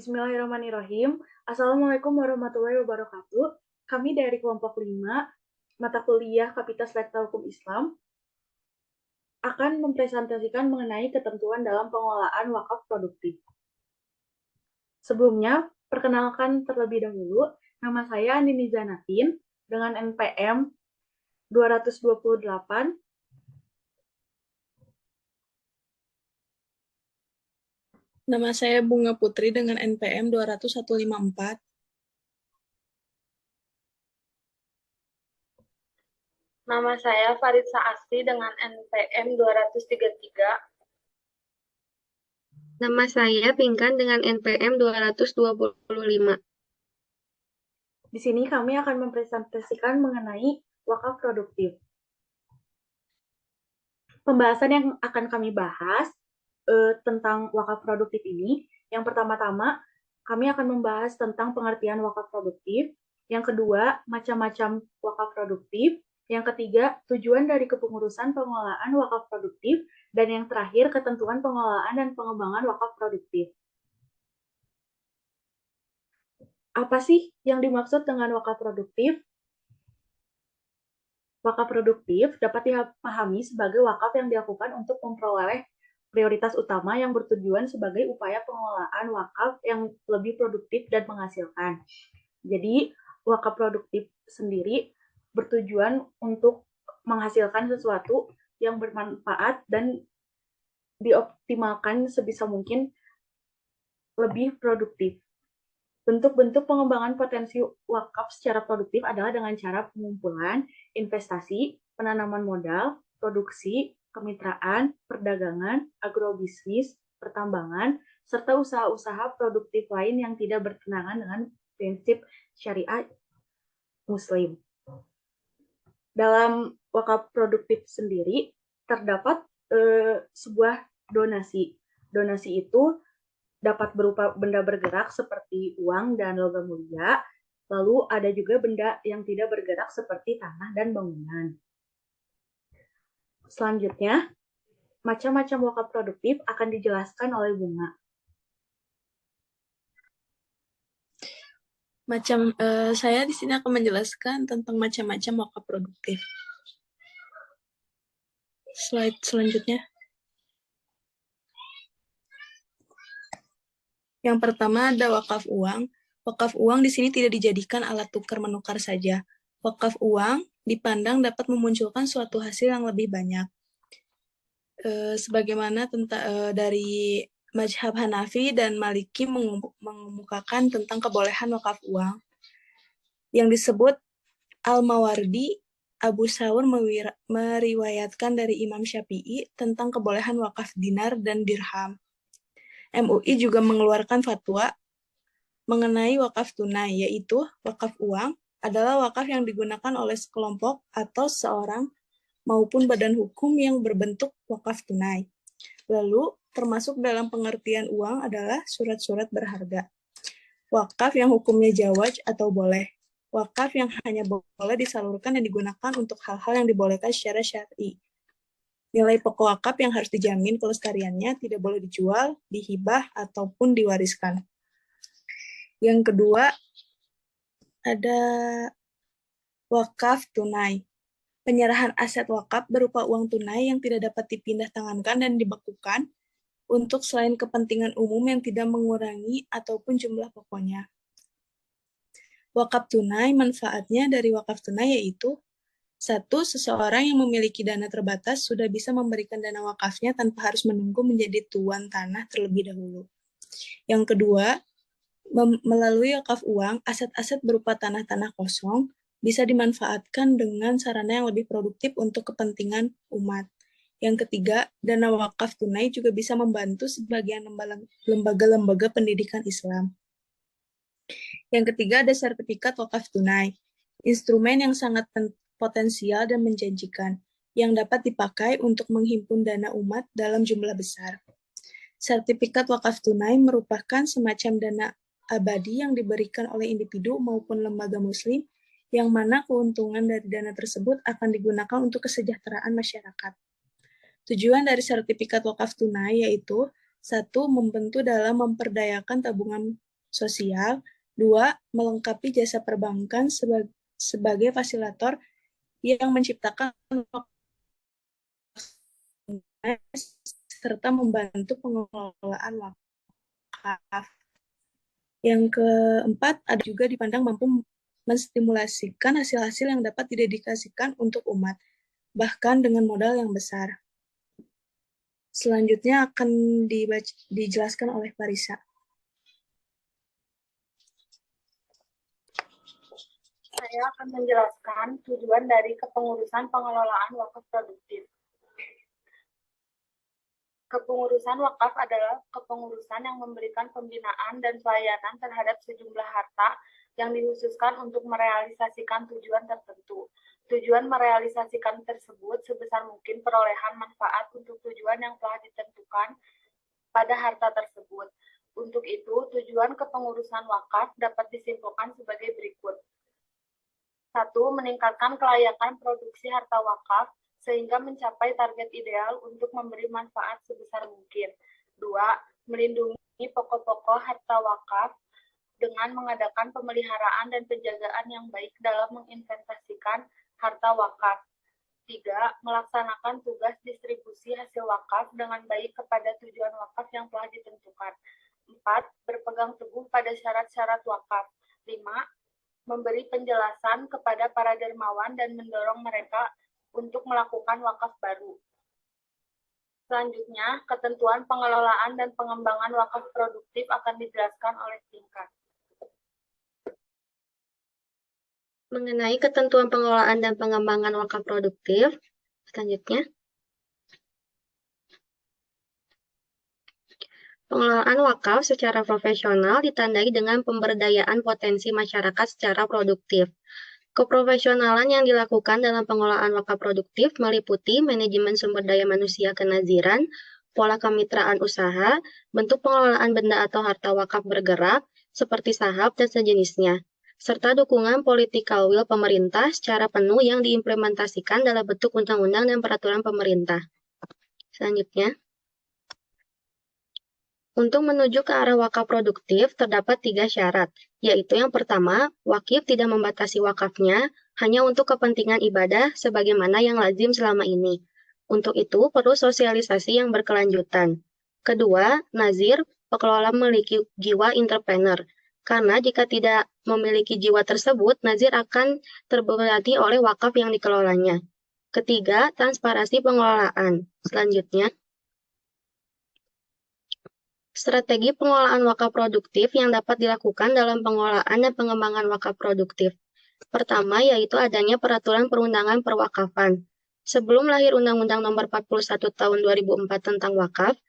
Bismillahirrahmanirrahim. Assalamualaikum warahmatullahi wabarakatuh. Kami dari kelompok 5, mata kuliah Kapitas Lekta Hukum Islam, akan mempresentasikan mengenai ketentuan dalam pengelolaan wakaf produktif. Sebelumnya, perkenalkan terlebih dahulu, nama saya Nini Zanatin dengan NPM 228. Nama saya Bunga Putri dengan NPM 20154. Nama saya Faridsa Asri dengan NPM 233. Nama saya Pinkan dengan NPM 225. Di sini kami akan mempresentasikan mengenai wakaf produktif. Pembahasan yang akan kami bahas tentang wakaf produktif ini, yang pertama-tama kami akan membahas tentang pengertian wakaf produktif, yang kedua macam-macam wakaf produktif, yang ketiga tujuan dari kepengurusan pengelolaan wakaf produktif, dan yang terakhir ketentuan pengelolaan dan pengembangan wakaf produktif. Apa sih yang dimaksud dengan wakaf produktif? Wakaf produktif dapat dipahami sebagai wakaf yang dilakukan untuk memperoleh prioritas utama yang bertujuan sebagai upaya pengelolaan wakaf yang lebih produktif dan menghasilkan. Jadi, wakaf produktif sendiri bertujuan untuk menghasilkan sesuatu yang bermanfaat dan dioptimalkan sebisa mungkin lebih produktif. Bentuk-bentuk pengembangan potensi wakaf secara produktif adalah dengan cara pengumpulan, investasi, penanaman modal, produksi, kemitraan, perdagangan, agrobisnis, pertambangan, serta usaha-usaha produktif lain yang tidak bertentangan dengan prinsip syariah Muslim. Dalam wakaf produktif sendiri terdapat sebuah donasi. Donasi itu dapat berupa benda bergerak seperti uang dan logam mulia, lalu ada juga benda yang tidak bergerak seperti tanah dan bangunan. Selanjutnya, macam-macam wakaf produktif akan dijelaskan oleh Bunga. Saya di sini akan menjelaskan tentang macam-macam wakaf produktif. Slide selanjutnya. Yang pertama ada wakaf uang. Wakaf uang di sini tidak dijadikan alat tukar menukar saja. Wakaf uang dipandang dapat memunculkan suatu hasil yang lebih banyak. Sebagaimana dari Mazhab Hanafi dan Maliki mengemukakan tentang kebolehan wakaf uang. Yang disebut Al-Mawardi, Abu Saur meriwayatkan dari Imam Syafi'i tentang kebolehan wakaf dinar dan dirham. MUI juga mengeluarkan fatwa mengenai wakaf tunai, yaitu wakaf uang adalah wakaf yang digunakan oleh sekelompok atau seorang maupun badan hukum yang berbentuk wakaf tunai. Lalu, termasuk dalam pengertian uang adalah surat-surat berharga. Wakaf yang hukumnya jawaz atau boleh. Wakaf yang hanya boleh disalurkan dan digunakan untuk hal-hal yang dibolehkan secara syar'i. Nilai pokok wakaf yang harus dijamin kelestariannya tidak boleh dijual, dihibah, ataupun diwariskan. Yang kedua, ada wakaf tunai. Penyerahan aset wakaf berupa uang tunai yang tidak dapat dipindah tangankan dan dibekukan untuk selain kepentingan umum yang tidak mengurangi ataupun jumlah pokoknya. Wakaf tunai, manfaatnya dari wakaf tunai yaitu: 1. Seseorang yang memiliki dana terbatas sudah bisa memberikan dana wakafnya tanpa harus menunggu menjadi tuan tanah terlebih dahulu. Yang kedua, melalui wakaf uang, aset-aset berupa tanah-tanah kosong bisa dimanfaatkan dengan sarana yang lebih produktif untuk kepentingan umat. Yang ketiga, dana wakaf tunai juga bisa membantu sebagian lembaga-lembaga pendidikan Islam. Yang ketiga, ada sertifikat wakaf tunai, instrumen yang sangat potensial dan menjanjikan, yang dapat dipakai untuk menghimpun dana umat dalam jumlah besar. Sertifikat wakaf tunai merupakan semacam dana abadi yang diberikan oleh individu maupun lembaga muslim, yang mana keuntungan dari dana tersebut akan digunakan untuk kesejahteraan masyarakat. Tujuan dari sertifikat wakaf tunai yaitu: 1. Membantu dalam memperdayakan tabungan sosial. 2. Melengkapi jasa perbankan sebagai fasilitator yang menciptakan serta membantu pengelolaan wakaf. Yang keempat, ada juga dipandang mampu menstimulasikan hasil-hasil yang dapat didedikasikan untuk umat, bahkan dengan modal yang besar. Selanjutnya akan dijelaskan oleh Farisa. Saya akan menjelaskan tujuan dari kepengurusan pengelolaan wakaf produktif. Kepengurusan wakaf adalah kepengurusan yang memberikan pembinaan dan pelayanan terhadap sejumlah harta yang dikhususkan untuk merealisasikan tujuan tertentu. Tujuan merealisasikan tersebut sebesar mungkin perolehan manfaat untuk tujuan yang telah ditentukan pada harta tersebut. Untuk itu, tujuan kepengurusan wakaf dapat disimpulkan sebagai berikut. 1. Meningkatkan kelayakan produksi harta wakaf sehingga mencapai target ideal untuk memberi manfaat sebesar mungkin. 2. Melindungi pokok-pokok harta wakaf dengan mengadakan pemeliharaan dan penjagaan yang baik dalam menginvestasikan harta wakaf. 3. Melaksanakan tugas distribusi hasil wakaf dengan baik kepada tujuan wakaf yang telah ditentukan. 4. Berpegang teguh pada syarat-syarat wakaf. 5. Memberi penjelasan kepada para dermawan dan mendorong mereka untuk melakukan wakaf baru. Selanjutnya, ketentuan pengelolaan dan pengembangan wakaf produktif akan dijelaskan oleh Tingkat. Mengenai ketentuan pengelolaan dan pengembangan wakaf produktif, selanjutnya. Pengelolaan wakaf secara profesional ditandai dengan pemberdayaan potensi masyarakat secara produktif. Keprofesionalan yang dilakukan dalam pengelolaan wakaf produktif meliputi manajemen sumber daya manusia kenaziran, pola kemitraan usaha, bentuk pengelolaan benda atau harta wakaf bergerak, seperti saham dan sejenisnya, serta dukungan political will pemerintah secara penuh yang diimplementasikan dalam bentuk undang-undang dan peraturan pemerintah. Selanjutnya. Untuk menuju ke arah wakaf produktif, terdapat 3 syarat, yaitu yang pertama, wakif tidak membatasi wakafnya hanya untuk kepentingan ibadah sebagaimana yang lazim selama ini. Untuk itu, perlu sosialisasi yang berkelanjutan. Kedua, nazir, pengelola memiliki jiwa entrepreneur, karena jika tidak memiliki jiwa tersebut, nazir akan terbebani oleh wakaf yang dikelolanya. Ketiga, transparansi pengelolaan. Selanjutnya, strategi pengelolaan wakaf produktif yang dapat dilakukan dalam pengelolaan dan pengembangan wakaf produktif. Pertama, yaitu adanya peraturan perundangan perwakafan. Sebelum lahir Undang-Undang Nomor 41 Tahun 2004 tentang wakaf,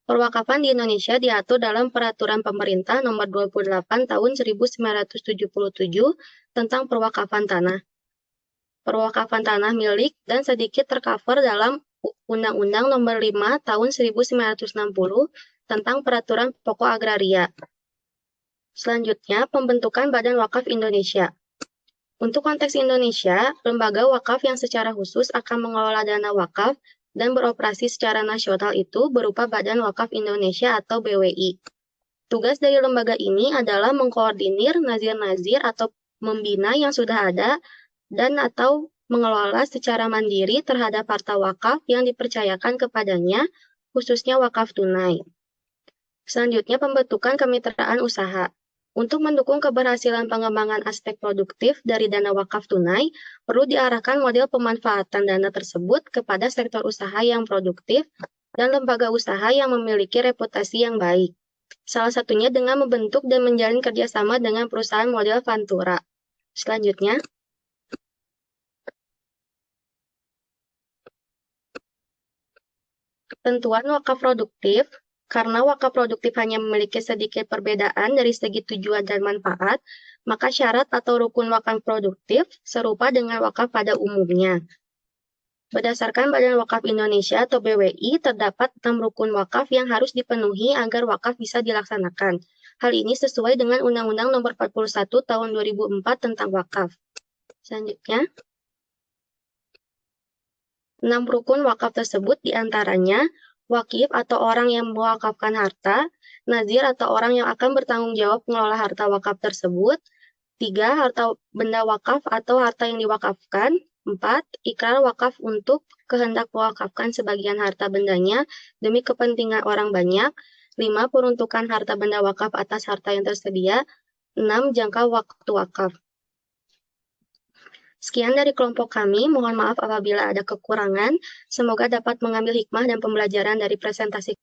perwakafan di Indonesia diatur dalam Peraturan Pemerintah Nomor 28 Tahun 1977 tentang perwakafan tanah. Perwakafan tanah milik dan sedikit tercover dalam Undang-Undang Nomor 5 Tahun 1960 tentang Peraturan Pokok Agraria. Selanjutnya, pembentukan Badan Wakaf Indonesia. Untuk konteks Indonesia, lembaga wakaf yang secara khusus akan mengelola dana wakaf dan beroperasi secara nasional itu berupa Badan Wakaf Indonesia atau BWI. Tugas dari lembaga ini adalah mengkoordinir nazir-nazir atau membina yang sudah ada dan atau mengelola secara mandiri terhadap harta wakaf yang dipercayakan kepadanya, khususnya wakaf tunai. Selanjutnya, pembentukan kemitraan usaha. Untuk mendukung keberhasilan pengembangan aspek produktif dari dana wakaf tunai, perlu diarahkan model pemanfaatan dana tersebut kepada sektor usaha yang produktif dan lembaga usaha yang memiliki reputasi yang baik. Salah satunya dengan membentuk dan menjalin kerjasama dengan perusahaan model Ventura. Selanjutnya, ketentuan wakaf produktif. Karena wakaf produktif hanya memiliki sedikit perbedaan dari segi tujuan dan manfaat, maka syarat atau rukun wakaf produktif serupa dengan wakaf pada umumnya. Berdasarkan Badan Wakaf Indonesia atau BWI, terdapat 6 rukun wakaf yang harus dipenuhi agar wakaf bisa dilaksanakan. Hal ini sesuai dengan Undang-Undang Nomor 41 Tahun 2004 tentang wakaf. Selanjutnya, 6 rukun wakaf tersebut diantaranya wakif atau orang yang mewakafkan harta nazir atau orang yang akan bertanggung jawab mengelola harta wakaf tersebut. 3. Harta benda wakaf atau harta yang diwakafkan. 4. Ikrar wakaf untuk kehendak mewakafkan sebagian harta bendanya demi kepentingan orang banyak. 5. Peruntukan harta benda wakaf atas harta yang tersedia. 6. Jangka waktu wakaf. Sekian dari kelompok kami, mohon maaf apabila ada kekurangan. Semoga dapat mengambil hikmah dan pembelajaran dari presentasi